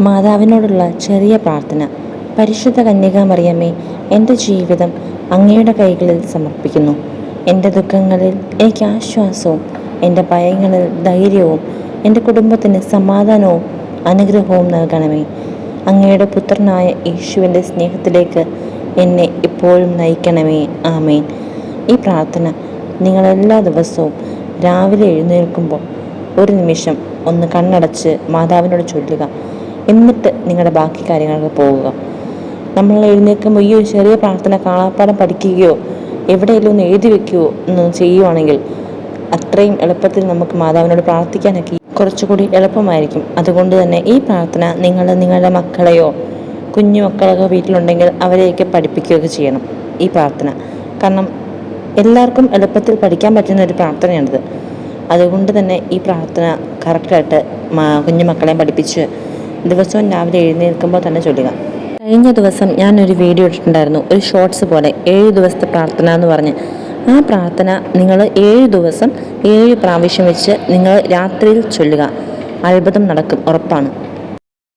മാതാവിനോടുള്ള ചെറിയ പ്രാർത്ഥന. പരിശുദ്ധ കന്യകാമറിയമേ, എൻ്റെ ജീവിതം അങ്ങയുടെ കൈകളിൽ സമർപ്പിക്കുന്നു. എൻ്റെ ദുഃഖങ്ങളിൽ എനിക്ക് ആശ്വാസവും എൻ്റെ ഭയങ്ങളിൽ ധൈര്യവും എൻ്റെ കുടുംബത്തിന് സമാധാനവും അനുഗ്രഹവും നൽകണമേ. അങ്ങയുടെ പുത്രനായ യേശുവിൻ്റെ സ്നേഹത്തിലേക്ക് എന്നെ എപ്പോഴും നയിക്കണമേ. ആമേൻ. ഈ പ്രാർത്ഥന നിങ്ങളെല്ലാ ദിവസവും രാവിലെ എഴുന്നേൽക്കുമ്പോൾ ഒരു നിമിഷം ഒന്ന് കണ്ണടച്ച് മാതാവിനോട് ചൊല്ലുക. എന്നിട്ട് നിങ്ങളുടെ ബാക്കി കാര്യങ്ങൾക്ക് പോകുക. നമ്മൾ എഴുന്നേൽക്കുമ്പോൾ ഈ ഒരു ചെറിയ പ്രാർത്ഥന കാണാപ്പാഠം പഠിക്കുകയോ എവിടെയെങ്കിലും ഒന്ന് എഴുതി വെക്കുകയോ ഒന്ന് ചെയ്യുവാണെങ്കിൽ അത്രയും എളുപ്പത്തിൽ നമുക്ക് മാതാവിനോട് പ്രാർത്ഥിക്കാനൊക്കെ കുറച്ചുകൂടി എളുപ്പമായിരിക്കും. അതുകൊണ്ട് തന്നെ ഈ പ്രാർത്ഥന നിങ്ങളുടെ മക്കളെയോ കുഞ്ഞു മക്കളൊക്കെ വീട്ടിലുണ്ടെങ്കിൽ അവരെയൊക്കെ പഠിപ്പിക്കുകയൊക്കെ ചെയ്യണം ഈ പ്രാർത്ഥന. കാരണം എല്ലാവർക്കും എളുപ്പത്തിൽ പഠിക്കാൻ പറ്റുന്ന ഒരു പ്രാർത്ഥനയാണിത്. അതുകൊണ്ട് തന്നെ ഈ പ്രാർത്ഥന കറക്റ്റായിട്ട് കുഞ്ഞു മക്കളെ പഠിപ്പിച്ച് ദിവസവും രാവിലെ എഴുന്നേൽക്കുമ്പോൾ തന്നെ ചൊല്ലുക. കഴിഞ്ഞ ദിവസം ഞാനൊരു വീഡിയോ ഇട്ടിട്ടുണ്ടായിരുന്നു, ഒരു ഷോർട്സ് പോലെ 7 ദിവസത്തെ പ്രാർത്ഥന എന്ന് പറഞ്ഞ്. ആ പ്രാർത്ഥന നിങ്ങൾ 7 ദിവസം 7 പ്രാവശ്യം വെച്ച് നിങ്ങൾ രാത്രിയിൽ ചൊല്ലുക. അത്ഭുതം നടക്കും, ഉറപ്പാണ്.